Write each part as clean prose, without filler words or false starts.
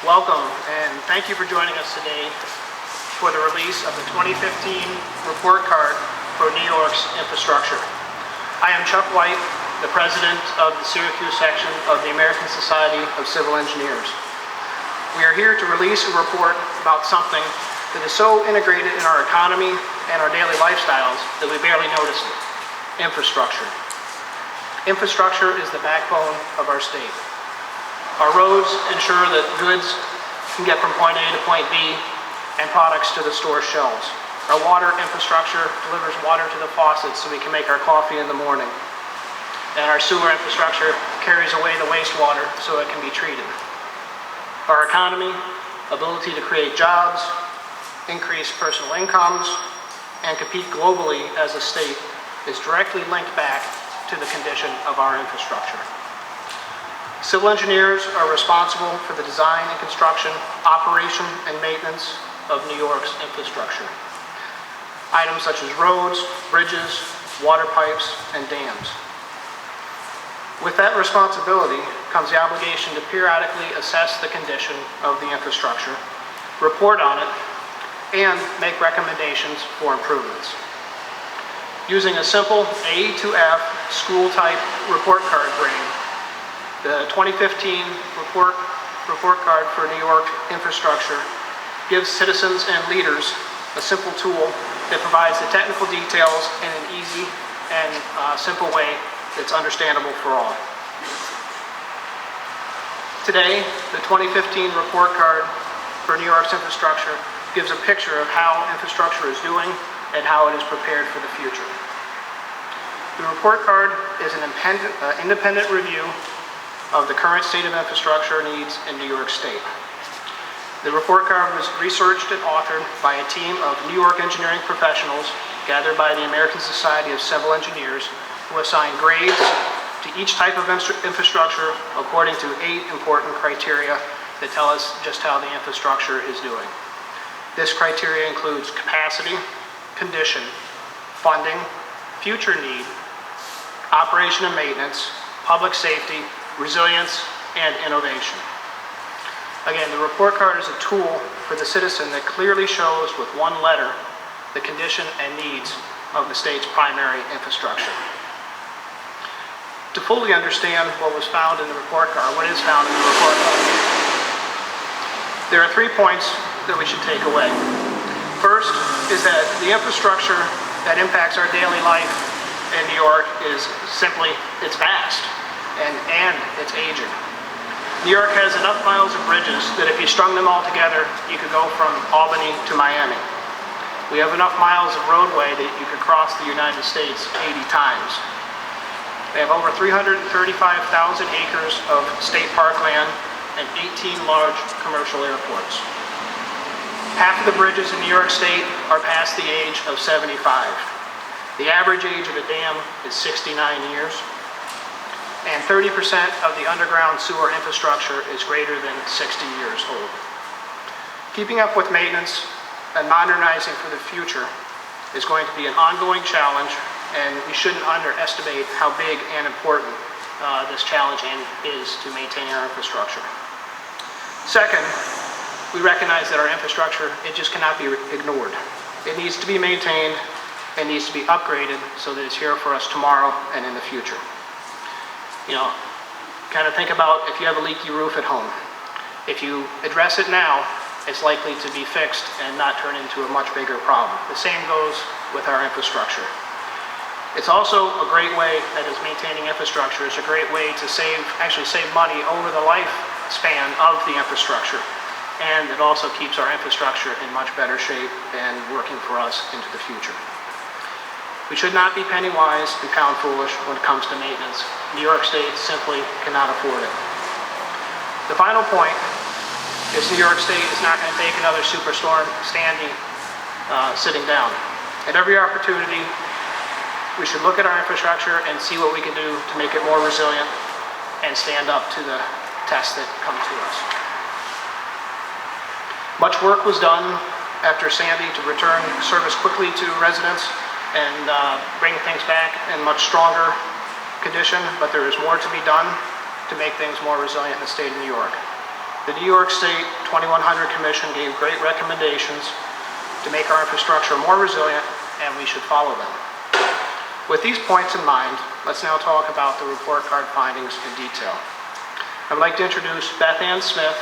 Welcome, and thank you for joining us today for the release of the 2015 report card for New York's infrastructure. I am Chuck White, the president of the Syracuse section of the American Society of Civil Engineers. We are here to release a report about something that is so integrated in our economy and our daily lifestyles that we barely notice it: infrastructure. Infrastructure is the backbone of our state. Our roads ensure that goods can get from point A to point B and products to the store shelves. Our water infrastructure delivers water to the faucets so we can make our coffee in the morning. And our sewer infrastructure carries away the wastewater so it can be treated. Our economy, ability to create jobs, increase personal incomes, and compete globally as a state is directly linked back to the condition of our infrastructure. Civil engineers are responsible for the design and construction, operation, and maintenance of New York's infrastructure. Items such as roads, bridges, water pipes, and dams. With that responsibility comes the obligation to periodically assess the condition of the infrastructure, report on it, and make recommendations for improvements. Using a simple A to F school-type report card brain, the 2015 report card for New York infrastructure gives citizens and leaders a simple tool that provides the technical details in an easy and simple way that's understandable for all. Today, the 2015 report card for New York's infrastructure gives a picture of how infrastructure is doing and how it is prepared for the future. The report card is an independent review of the current state of infrastructure needs in New York State. The report card was researched and authored by a team of New York engineering professionals gathered by the American Society of Civil Engineers, who assign grades to each type of infrastructure according to 8 important criteria that tell us just how the infrastructure is doing. This criteria includes capacity, condition, funding, future need, operation and maintenance, public safety, resilience, and innovation. Again, the report card is a tool for the citizen that clearly shows with one letter the condition and needs of the state's primary infrastructure. To fully understand what was found in the report card, what is found in the report card, there are 3 points that we should take away. First is that the infrastructure that impacts our daily life in New York is simply, it's vast. And it's aging. New York has enough miles of bridges that if you strung them all together, you could go from Albany to Miami. We have enough miles of roadway that you could cross the United States 80 times. We have over 335,000 acres of state parkland and 18 large commercial airports. Half of the bridges in New York State are past the age of 75. The average age of a dam is 69 years. And 30% of the underground sewer infrastructure is greater than 60 years old. Keeping up with maintenance and modernizing for the future is going to be an ongoing challenge, and we shouldn't underestimate how big and important this challenge is to maintain our infrastructure. Second, we recognize that our infrastructure, it just cannot be ignored. It needs to be maintained, it needs to be upgraded so that it's here for us tomorrow and in the future. You know, kind of think about if you have a leaky roof at home. If you address it now, it's likely to be fixed and not turn into a much bigger problem. The same goes with our infrastructure. It's also a great way, that is, maintaining infrastructure is a great way to save money over the lifespan of the infrastructure. And it also keeps our infrastructure in much better shape and working for us into the future. We should not be penny wise and pound foolish when it comes to maintenance. New York State simply cannot afford it. The final point is New York State is not going to take another superstorm sitting down. At every opportunity, we should look at our infrastructure and see what we can do to make it more resilient and stand up to the tests that come to us. Much work was done after Sandy to return service quickly to residents and bring things back in much stronger condition, but there is more to be done to make things more resilient in the state of New York. The New York State 2100 Commission gave great recommendations to make our infrastructure more resilient, and we should follow them. With these points in mind, let's now talk about the report card findings in detail. I would like to introduce Beth Ann Smith.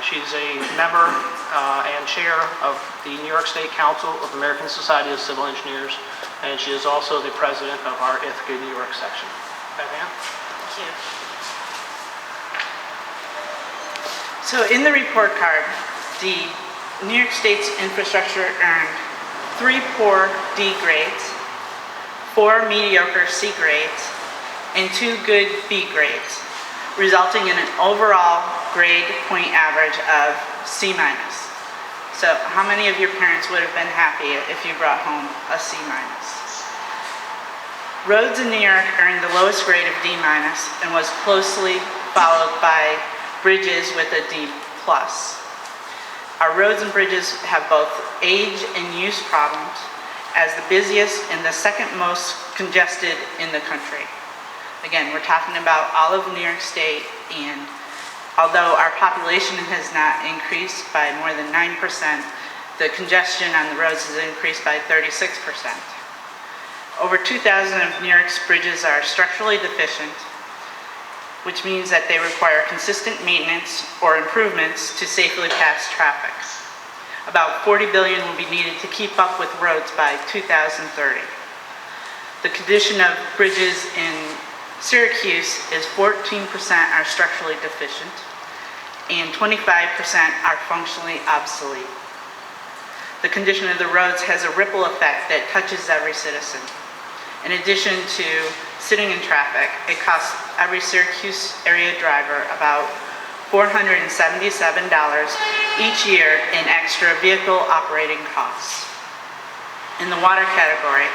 She's a member and chair of the New York State Council of American Society of Civil Engineers, and she is also the president of our Ithaca, New York section. Beth Ann? Thank you. So in the report card, the New York State's infrastructure earned 3 poor D grades, 4 mediocre C grades, and 2 good B grades, resulting in an overall grade point average of C-. So how many of your parents would have been happy if you brought home a C-? Roads in New York earned the lowest grade of D- and was closely followed by bridges with a D+. Our roads and bridges have both age and use problems as the busiest and the second most congested in the country. Again, we're talking about all of New York State, and although our population has not increased by more than 9%, the congestion on the roads has increased by 36%. Over 2,000 of New York's bridges are structurally deficient, which means that they require consistent maintenance or improvements to safely pass traffic. About $40 billion will be needed to keep up with roads by 2030. The condition of bridges in Syracuse is 14% are structurally deficient and 25% are functionally obsolete. The condition of the roads has a ripple effect that touches every citizen. In addition to sitting in traffic, it costs every Syracuse area driver about $477 each year in extra vehicle operating costs. In the water category,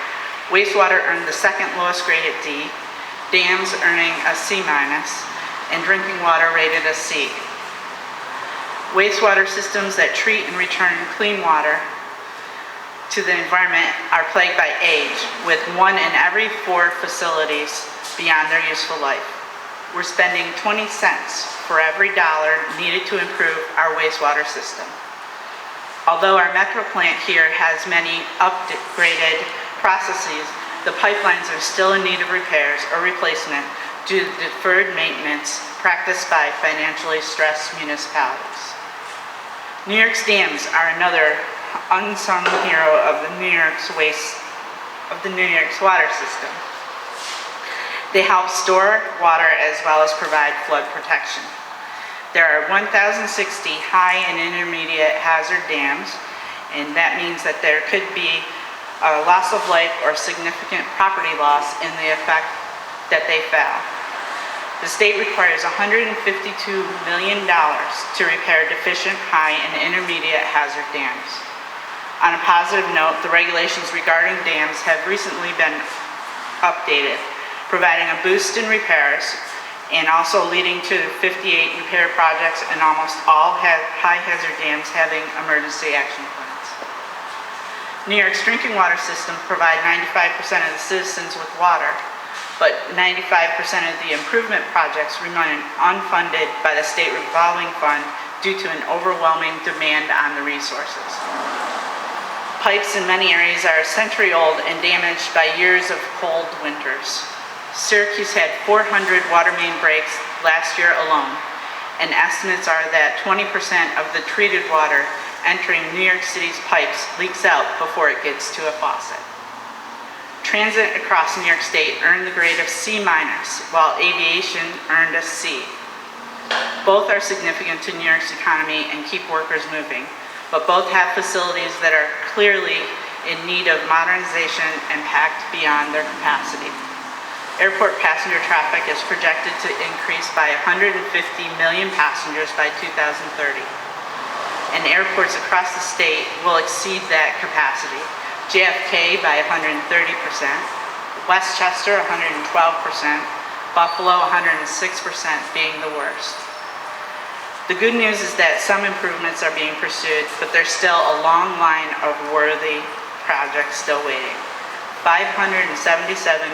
wastewater earned the second lowest grade at D, dams earning a C-, and drinking water rated a C. Wastewater systems that treat and return clean water to the environment are plagued by age, with 1 in every 4 facilities beyond their useful life. We're spending 20 cents for every dollar needed to improve our wastewater system. Although our metro plant here has many upgraded processes, the pipelines are still in need of repairs or replacement due to deferred maintenance practiced by financially stressed municipalities. New York's dams are another unsung hero of the New York's water system. They help store water as well as provide flood protection. There are 1,060 high and intermediate hazard dams, and that means that there could be a loss of life or significant property loss in the effect that they fail. The state requires $152 million to repair deficient high and intermediate hazard dams. On a positive note, the regulations regarding dams have recently been updated, providing a boost in repairs and also leading to 58 repair projects and almost all high hazard dams having emergency action plans. New York's drinking water system provide 95% of the citizens with water, but 95% of the improvement projects remain unfunded by the state revolving fund due to an overwhelming demand on the resources. Pipes in many areas are a century old and damaged by years of cold winters. Syracuse had 400 water main breaks last year alone, and estimates are that 20% of the treated water entering New York City's pipes leaks out before it gets to a faucet. Transit across New York State earned the grade of C-, while aviation earned a C. Both are significant to New York's economy and keep workers moving, but both have facilities that are clearly in need of modernization and packed beyond their capacity. Airport passenger traffic is projected to increase by 150 million passengers by 2030. And airports across the state will exceed that capacity. JFK by 130%, Westchester 112%, Buffalo 106% being the worst. The good news is that some improvements are being pursued, but there's still a long line of worthy projects still waiting. $577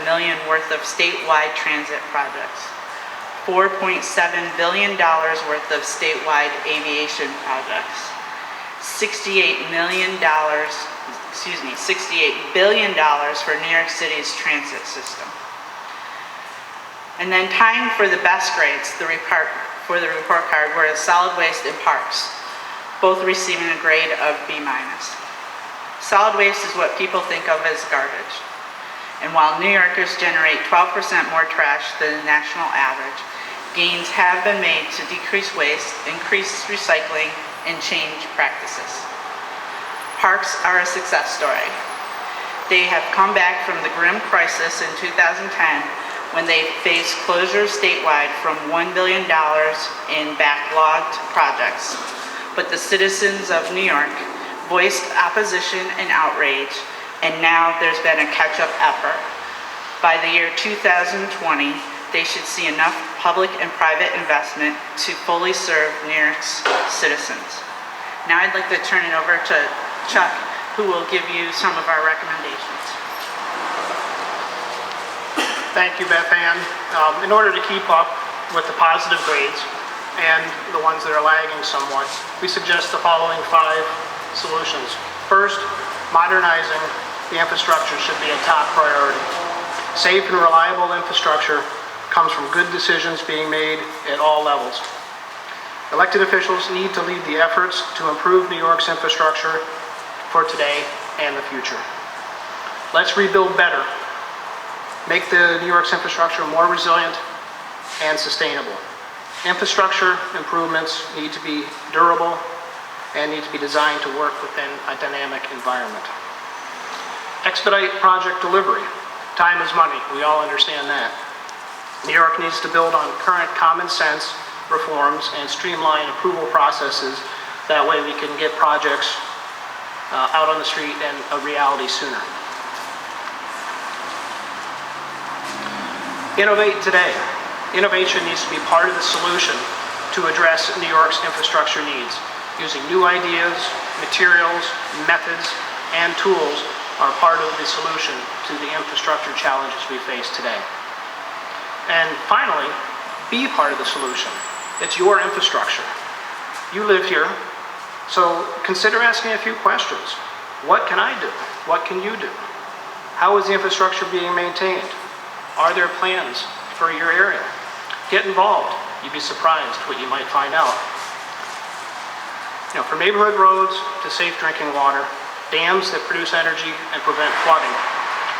million worth of statewide transit projects, $4.7 billion worth of statewide aviation projects, $68 billion for New York City's transit system. And then tying for the best grades for the report card were solid waste and parks, both receiving a grade of B-. Solid waste is what people think of as garbage. And while New Yorkers generate 12% more trash than the national average, gains have been made to decrease waste, increase recycling, and change practices. Parks are a success story. They have come back from the grim crisis in 2010 when they faced closure statewide from $1 billion in backlogged projects. But the citizens of New York voiced opposition and outrage, and now there's been a catch-up effort. By the year 2020, they should see enough public and private investment to fully serve New York's citizens. Now I'd like to turn it over to Chuck, who will give you some of our recommendations. Thank you, Beth Ann. In order to keep up with the positive grades and the ones that are lagging somewhat, we suggest the following 5 solutions. First, modernizing the infrastructure should be a top priority. Safe and reliable infrastructure comes from good decisions being made at all levels. Elected officials need to lead the efforts to improve New York's infrastructure for today and the future. Let's rebuild better. Make the New York's infrastructure more resilient and sustainable. Infrastructure improvements need to be durable and need to be designed to work within a dynamic environment. Expedite project delivery. Time is money, we all understand that. New York needs to build on current common sense reforms and streamline approval processes. That way we can get projects out on the street and a reality sooner. Innovate today. Innovation needs to be part of the solution to address New York's infrastructure needs. Using new ideas, materials, methods, and tools are part of the solution to the infrastructure challenges we face today. And finally, be part of the solution. It's your infrastructure. You live here, so consider asking a few questions. What can I do? What can you do? How is the infrastructure being maintained? Are there plans for your area? Get involved. You'd be surprised what you might find out. From neighborhood roads to safe drinking water, dams that produce energy and prevent flooding,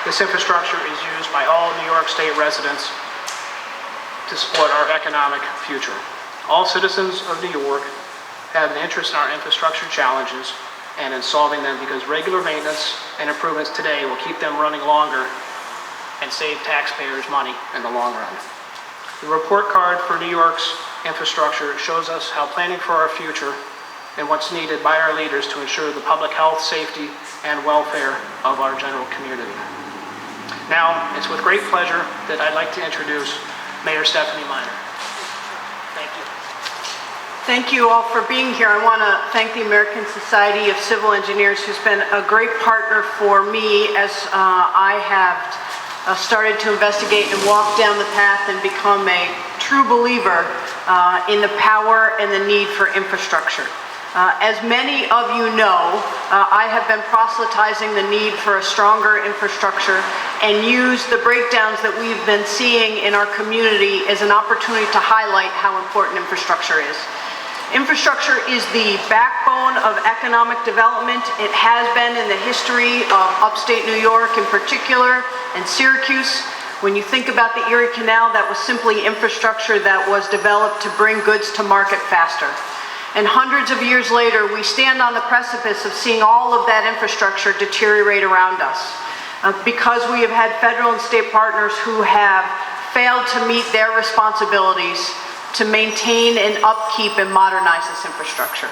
this infrastructure is used by all New York State residents to support our economic future. All citizens of New York have an interest in our infrastructure challenges and in solving them because regular maintenance and improvements today will keep them running longer and save taxpayers money in the long run. The report card for New York's infrastructure shows us how planning for our future and what's needed by our leaders to ensure the public health, safety, and welfare of our general community. Now, it's with great pleasure that I'd like to introduce Mayor Stephanie Miner. Thank you. Thank you all for being here. I want to thank the American Society of Civil Engineers, who's been a great partner for me as I have started to investigate and walk down the path and become a true believer in the power and the need for infrastructure. As many of you know, I have been proselytizing the need for a stronger infrastructure and use the breakdowns that we've been seeing in our community as an opportunity to highlight how important infrastructure is. Infrastructure is the backbone of economic development. It has been in the history of upstate New York in particular, and Syracuse. When you think about the Erie Canal, that was simply infrastructure that was developed to bring goods to market faster. And hundreds of years later, we stand on the precipice of seeing all of that infrastructure deteriorate around us because we have had federal and state partners who have failed to meet their responsibilities to maintain and upkeep and modernize this infrastructure.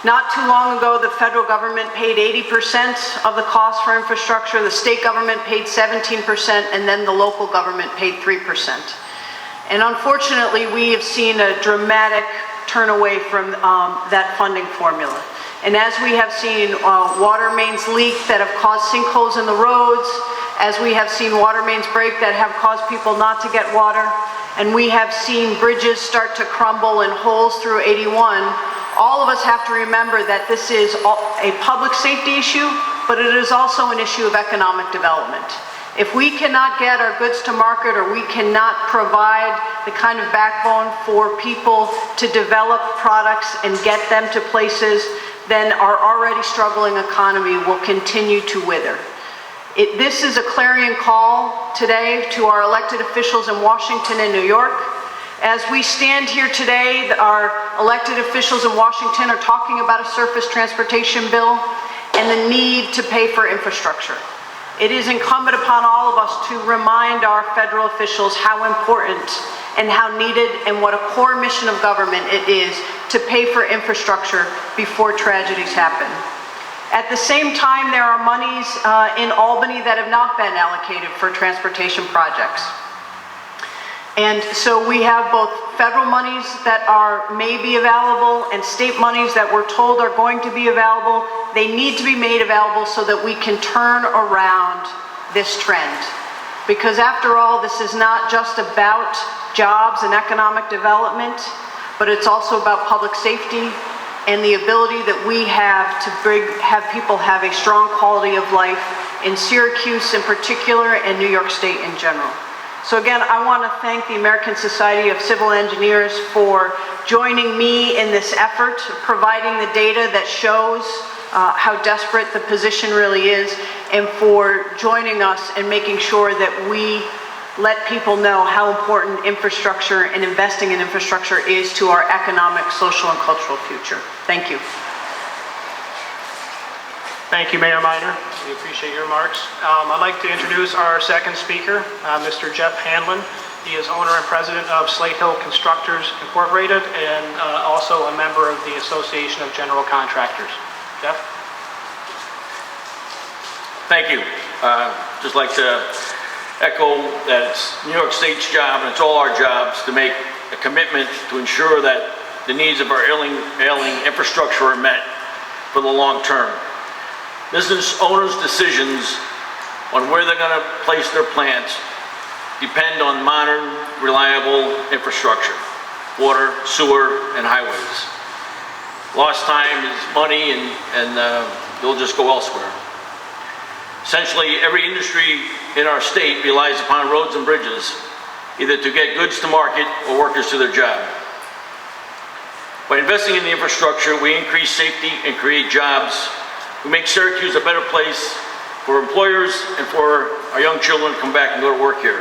Not too long ago, the federal government paid 80% of the cost for infrastructure, the state government paid 17%, and then the local government paid 3%. And unfortunately, we have seen a dramatic turn away from that funding formula. And as we have seen water mains leak that have caused sinkholes in the roads, as we have seen water mains break that have caused people not to get water, and we have seen bridges start to crumble and holes through 81, all of us have to remember that this is a public safety issue, but it is also an issue of economic development. If we cannot get our goods to market, or we cannot provide the kind of backbone for people to develop products and get them to places, then our already struggling economy will continue to wither. This is a clarion call today to our elected officials in Washington and New York. As we stand here today, our elected officials in Washington are talking about a surface transportation bill and the need to pay for infrastructure. It is incumbent upon all of us to remind our federal officials how important and how needed and what a core mission of government it is to pay for infrastructure before tragedies happen. At the same time, there are monies in Albany that have not been allocated for transportation projects. And so we have both federal monies that may be available and state monies that we're told are going to be available. They need to be made available so that we can turn around this trend. Because after all, this is not just about jobs and economic development, but it's also about public safety and the ability that we have to have people have a strong quality of life in Syracuse in particular and New York State in general. So again, I want to thank the American Society of Civil Engineers for joining me in this effort, providing the data that shows how desperate the position really is, and for joining us and making sure that we let people know how important infrastructure and investing in infrastructure is to our economic, social, and cultural future. Thank you. Thank you, Mayor Miner. We appreciate your remarks. I'd like to introduce our second speaker, Mr. Jeff Hanlon. He is owner and president of Slate Hill Constructors Incorporated and also a member of the Association of General Contractors. Jeff? Thank you. Just like to echo that it's New York State's job, and it's all our jobs, to make a commitment to ensure that the needs of our ailing infrastructure are met for the long term. Business owners' decisions on where they're going to place their plants depend on modern, reliable infrastructure, water, sewer, and highways. Lost time is money, and they'll just go elsewhere. Essentially, every industry in our state relies upon roads and bridges, either to get goods to market or workers to their job. By investing in the infrastructure, we increase safety and create jobs. We make Syracuse a better place for employers and for our young children to come back and go to work here.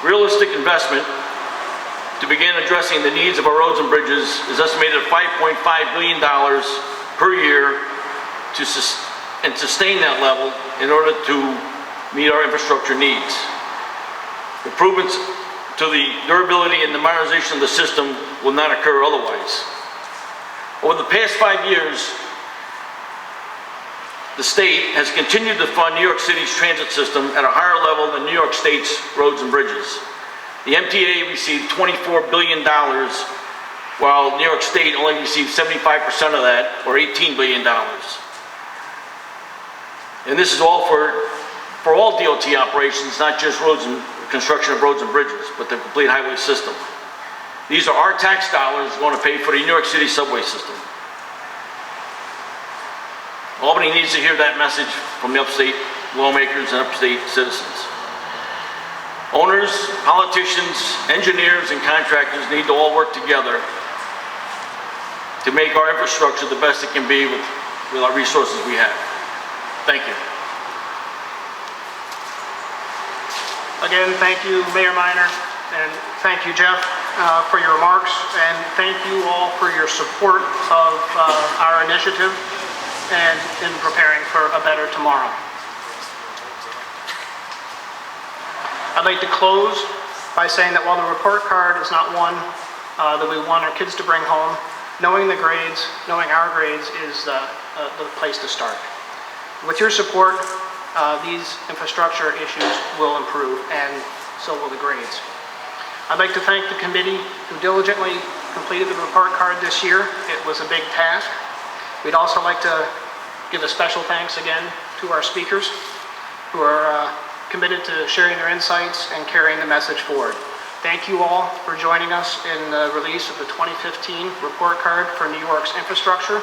Realistic investment to begin addressing the needs of our roads and bridges is estimated at $5.5 billion per year and sustain that level in order to meet our infrastructure needs. Improvements to the durability and the modernization of the system will not occur otherwise. Over the past 5 years, the state has continued to fund New York City's transit system at a higher level than New York State's roads and bridges. The MTA received $24 billion, while New York State only received 75% of that, or $18 billion. And this is all for all DOT operations, not just roads and construction of roads and bridges, but the complete highway system. These are our tax dollars going to pay for the New York City subway system. Albany needs to hear that message from the upstate lawmakers and upstate citizens. Owners, politicians, engineers, and contractors need to all work together to make our infrastructure the best it can be with our resources we have. Thank you. Again, thank you, Mayor Miner, and thank you, Jeff, for your remarks, and thank you all for your support of our initiative and in preparing for a better tomorrow. I'd like to close by saying that while the report card is not one that we want our kids to bring home, knowing the grades, knowing our grades is the place to start. With your support, these infrastructure issues will improve, and so will the grades. I'd like to thank the committee who diligently completed the report card this year. It was a big task. We'd also like to give a special thanks again to our speakers who are committed to sharing their insights and carrying the message forward. Thank you all for joining us in the release of the 2015 report card for New York's infrastructure.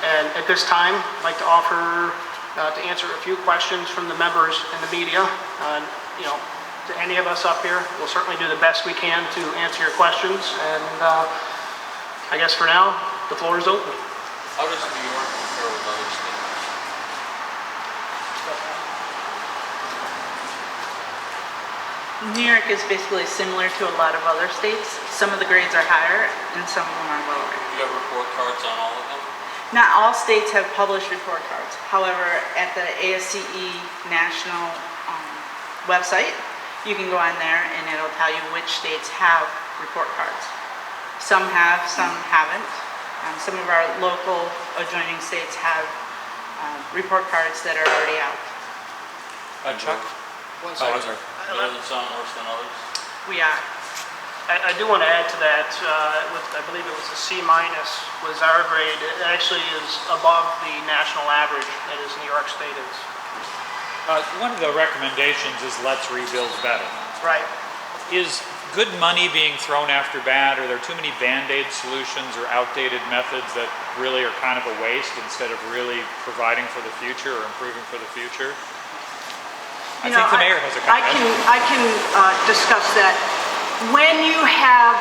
And at this time, I'd like to offer to answer a few questions from the members and the media. To any of us up here, we'll certainly do the best we can to answer your questions. And I guess for now, the floor is open. How does New York compare with other states? New York is basically similar to a lot of other states. Some of the grades are higher and some of them are lower. You have report cards on all of them? Not all states have published report cards. However, at the ASCE national website, you can go on there and it'll tell you which states have report cards. Some have, some haven't. Some of our local adjoining states have report cards that are already out. Chuck? One Better second. than some, worse than others? We are. I do want to add to that, I believe it was a C- was our grade. It actually is above the national average, that is New York State is. One of the recommendations is let's rebuild better. Right. Is good money being thrown after bad? Are there too many Band-Aid solutions or outdated methods that really are kind of a waste instead of really providing for the future or improving for the future? I think the mayor has a comment. I can discuss that. When you have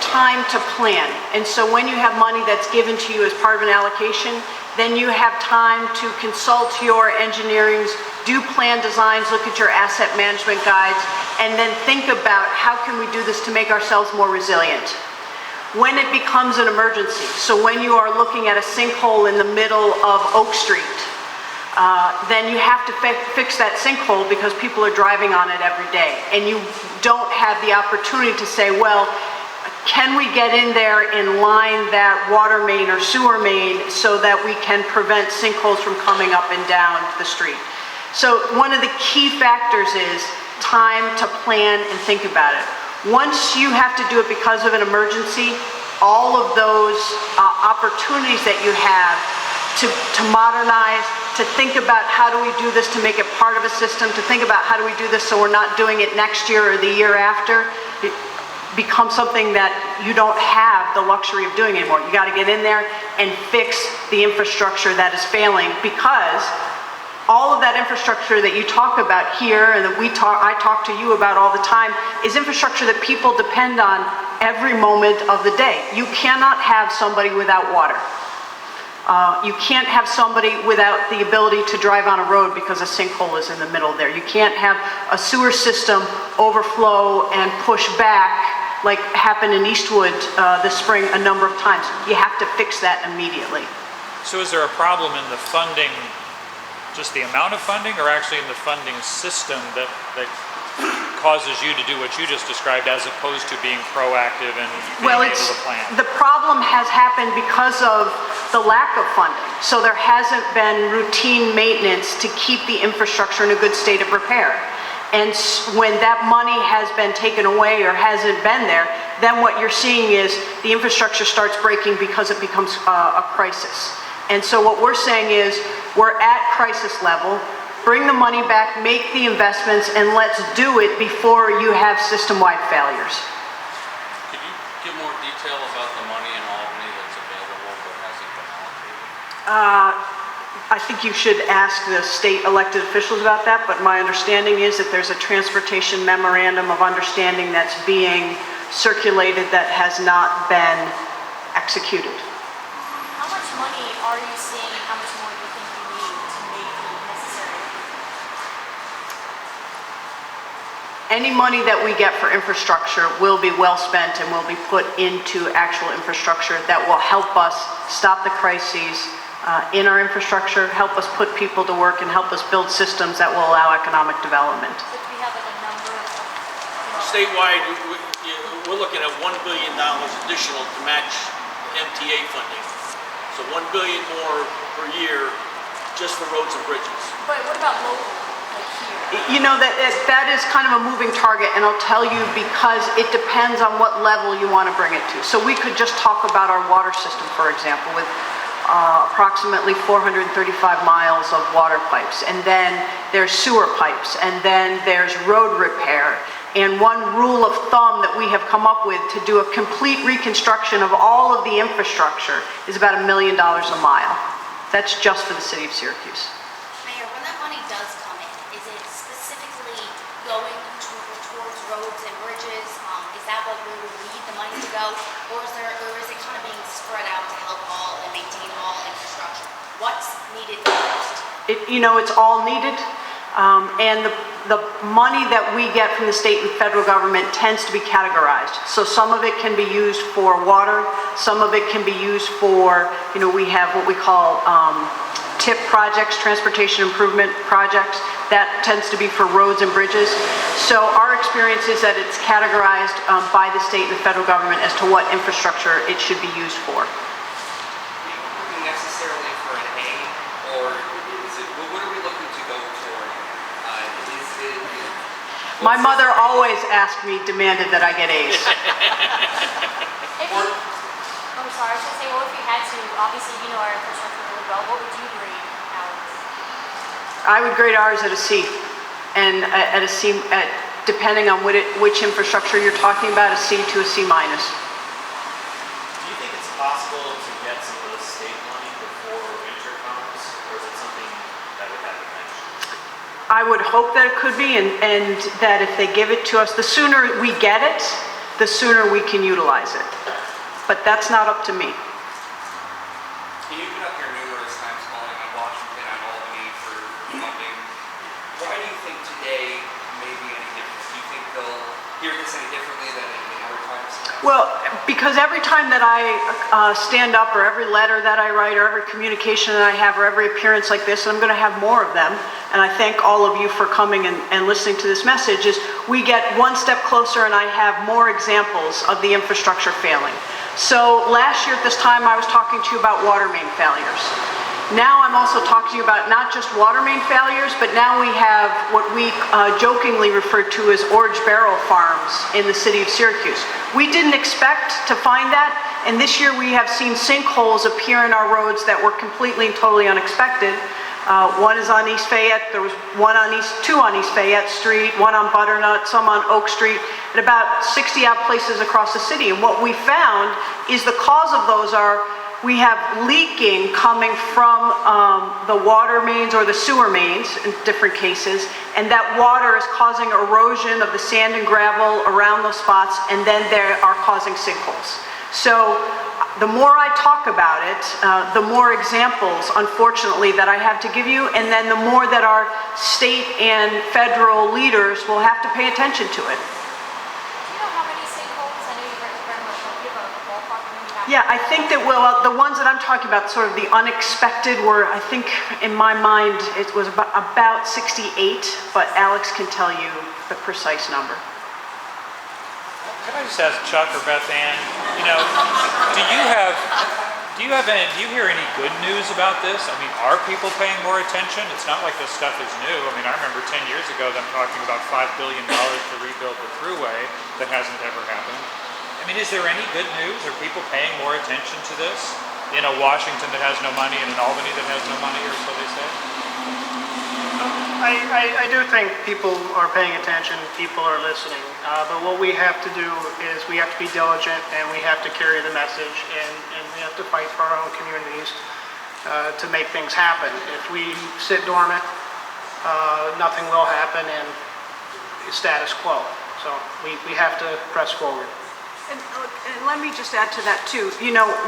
time to plan, and so when you have money that's given to you as part of an allocation, then you have time to consult your engineerings, do plan designs, look at your asset management guides, and then think about how can we do this to make ourselves more resilient. When it becomes an emergency, so when you are looking at a sinkhole in the middle of Oak Street, then you have to fix that sinkhole because people are driving on it every day. And you don't have the opportunity to say, well, can we get in there and line that water main or sewer main so that we can prevent sinkholes from coming up and down the street? So one of the key factors is time to plan and think about it. Once you have to do it because of an emergency, all of those opportunities that you have to modernize, to think about how do we do this to make it part of a system, to think about how do we do this so we're not doing it next year or the year after, it becomes something that you don't have the luxury of doing anymore. You got to get in there and fix the infrastructure that is failing, because all of that infrastructure that you talk about here and that I talk to you about all the time is infrastructure that people depend on every moment of the day. You cannot have somebody without water. You can't have somebody without the ability to drive on a road because a sinkhole is in the middle there. You can't have a sewer system overflow and push back like happened in Eastwood this spring a number of times. You have to fix that immediately. So is there a problem in the funding, just the amount of funding, or actually in the funding system that causes you to do what you just described as opposed to being proactive and being able to plan? The problem has happened because of the lack of funding. So there hasn't been routine maintenance to keep the infrastructure in a good state of repair. And when that money has been taken away or hasn't been there, then what you're seeing is the infrastructure starts breaking because it becomes a crisis. And so what we're saying is we're at crisis level. Bring the money back, make the investments, and let's do it before you have system-wide failures. Could you give more detail about the money in Albany that's available but hasn't been allocated? I think you should ask the state elected officials about that, but my understanding is that there's a transportation memorandum of understanding that's being circulated that has not been executed. How much money are you seeing, and how much more do you think you need to make it necessary? Any money that we get for infrastructure will be well spent and will be put into actual infrastructure that will help us stop the crises in our infrastructure, help us put people to work, and help us build systems that will allow economic development. But do we have like a number of, Statewide, we're looking at $1 billion additional to match MTA funding. So $1 billion more per year just for roads and bridges. but what about local, like here? You know, that is kind of a moving target, and I'll tell you because it depends on what level you want to bring it to. So we could just talk about our water system, for example, with approximately 435 miles of water pipes, and then there's sewer pipes, and then there's road repair. And one rule of thumb that we have come up with to do a complete reconstruction of all of the infrastructure is about $1 million a mile. That's just for the city of Syracuse. Mayor, when that money does come in, is it specifically going towards roads and bridges? Is that what we would need the money to go? Or is it kind of being spread out to help all and maintain all infrastructure? What's needed first? It's all needed. And the money that we get from the state and federal government tends to be categorized. So some of it can be used for water, some of it can be used for, we have what we call TIP projects, transportation improvement projects. That tends to be for roads and bridges. So our experience is that it's categorized by the state and the federal government as to what infrastructure it should be used for. Necessarily for an A, or is it, what are we looking to go toward? My mother always demanded that I get A's. I'm sorry, I was gonna say, well, if you had to, obviously you know our infrastructure really well, what would you grade ours? I would grade ours at a C, and at a C, depending on which infrastructure you're talking about, a C to a C minus. Do you think it's possible to get some of the state money before winter comes, or is it something that would happen next year? I would hope that it could be, and that if they give it to us, the sooner we get it, the sooner we can utilize it. But that's not up to me. You've been up here numerous times calling on Washington and Albany for funding. Why do you think today may be any different? Do you think they'll hear this any differently than in other times? Well, because every time that I stand up, or every letter that I write, or every communication that I have, or every appearance like this, and I'm going to have more of them, and I thank all of you for coming and listening to this message, is we get one step closer and I have more examples of the infrastructure failing. So last year at this time I was talking to you about water main failures. Now I'm also talking to you about not just water main failures, but now we have what we jokingly refer to as orange barrel farms in the city of Syracuse. We didn't expect to find that, and this year we have seen sinkholes appear in our roads that were completely and totally unexpected. One is on East Fayette, there was two on East Fayette Street, one on Butternut, some on Oak Street, and about 60 odd places across the city. And what we found is the cause of those are, we have leaking coming from the water mains or the sewer mains in different cases, and that water is causing erosion of the sand and gravel around those spots, and then they are causing sinkholes. So the more I talk about it, the more examples, unfortunately, that I have to give you, and then the more that our state and federal leaders will have to pay attention to it. Do you know how many sinkholes? I know you've very much, do you have a ballpark when you have? Yeah, I think that, well, the ones that I'm talking about, sort of the unexpected, were, I think, in my mind, it was about 68, but Alex can tell you the precise number. Can I just ask Chuck or Beth Ann, do you hear any good news about this? I mean, are people paying more attention? It's not like this stuff is new. I mean, I remember 10 years ago them talking about $5 billion to rebuild the thruway. That hasn't ever happened. I mean, is there any good news? Are people paying more attention to this? In a Washington that has no money and an Albany that has no money, or so they say? I do think people are paying attention, people are listening, but what we have to do is we have to be diligent, and we have to carry the message, and we have to fight for our own communities to make things happen. If we sit dormant, nothing will happen, and status quo. So we have to press forward. And let me just add to that too.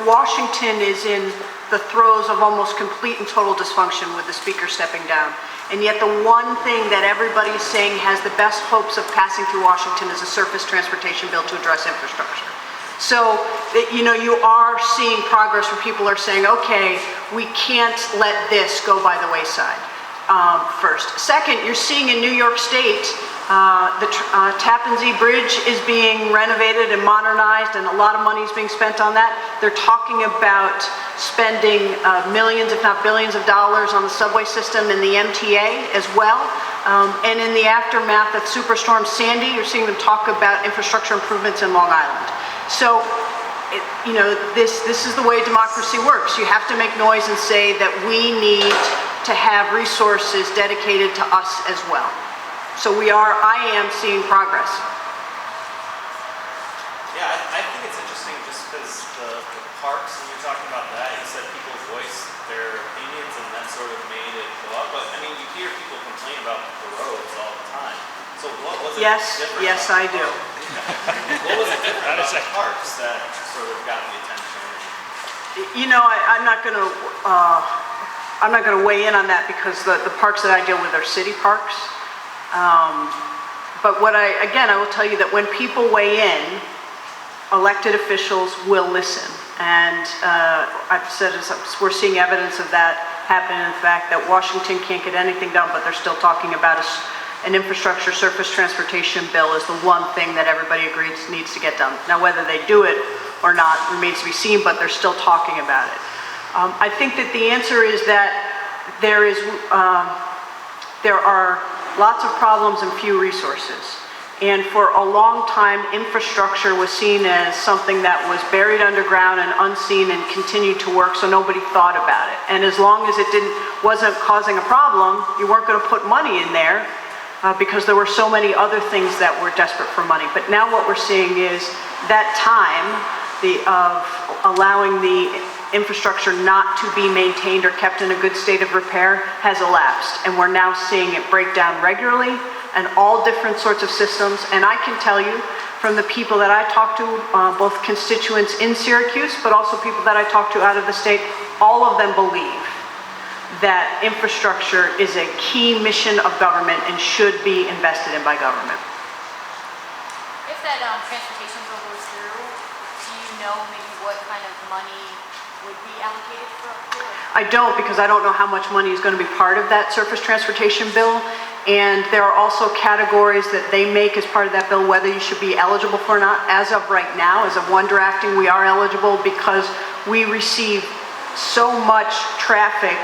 Washington is in the throes of almost complete and total dysfunction with the speaker stepping down. And yet the one thing that everybody is saying has the best hopes of passing through Washington is a surface transportation bill to address infrastructure. So, you are seeing progress where people are saying, okay, we can't let this go by the wayside, first. Second, you're seeing in New York State, the Tappan Zee Bridge is being renovated and modernized, and a lot of money is being spent on that. They're talking about spending millions, if not billions of dollars on the subway system and the MTA as well. And in the aftermath of Superstorm Sandy, you're seeing them talk about infrastructure improvements in Long Island. So you know, this is the way democracy works. You have to make noise and say that we need to have resources dedicated to us as well. So I am seeing progress. Yeah, I think it's interesting just because the parks, when you're talking about that, you said people voice their opinions and that sort of made it go up. But I mean, you hear people complain about the roads all the time. So what was it different? Yes, I do. What was it different about the parks that sort of got the attention? You know, I'm not going to weigh in on that because the parks that I deal with are city parks. But I will tell you that when people weigh in, elected officials will listen. And I've said we're seeing evidence of that happen in the fact that Washington can't get anything done, but they're still talking about an infrastructure surface transportation bill is the one thing that everybody agrees needs to get done. Now, whether they do it or not remains to be seen, but they're still talking about it. I think that the answer is that there are lots of problems and few resources. And for a long time, infrastructure was seen as something that was buried underground and unseen and continued to work, so nobody thought about it. And as long as it wasn't causing a problem, you weren't going to put money in there because there were so many other things that were desperate for money. But now what we're seeing is that time of allowing the infrastructure not to be maintained or kept in a good state of repair has elapsed. And we're now seeing it break down regularly and all different sorts of systems. And I can tell you from the people that I talk to, both constituents in Syracuse, but also people that I talk to out of the state, all of them believe that infrastructure is a key mission of government and should be invested in by government. If that transportation bill goes through, do you know maybe what kind of money would be allocated for it? I don't, because I don't know how much money is going to be part of that surface transportation bill. And there are also categories that they make as part of that bill, whether you should be eligible for or not. As of right now, as of one drafting, we are eligible because we receive so much traffic,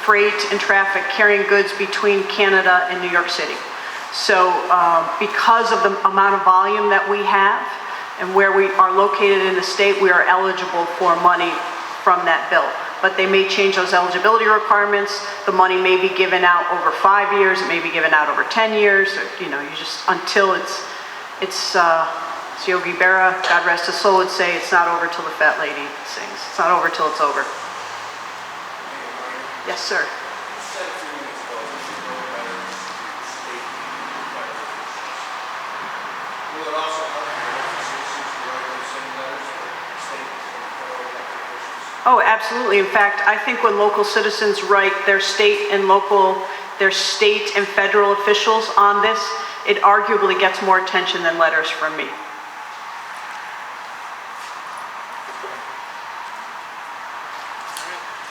freight and traffic carrying goods between Canada and New York City. So because of the amount of volume that we have and where we are located in the state, we are eligible for money from that bill. But they may change those eligibility requirements. The money may be given out over 5 years, it may be given out over 10 years, you know, you just, until it's Yogi Berra, God rest his soul, would say, it's not over till the fat lady sings. It's not over till it's over. Yes, sir. Will it also help the citizens to write those same letters for state and federal elected officials? Oh, absolutely. In fact, I think when local citizens write their state and federal officials on this, it arguably gets more attention than letters from me.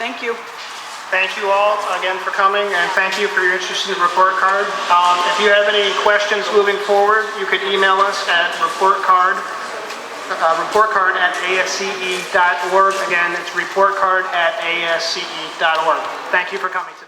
Thank you. Thank you all again for coming, and thank you for your interest in the report card. If you have any questions moving forward, you could email us at reportcard@asce.org. Again, it's reportcard@asce.org. Thank you for coming today.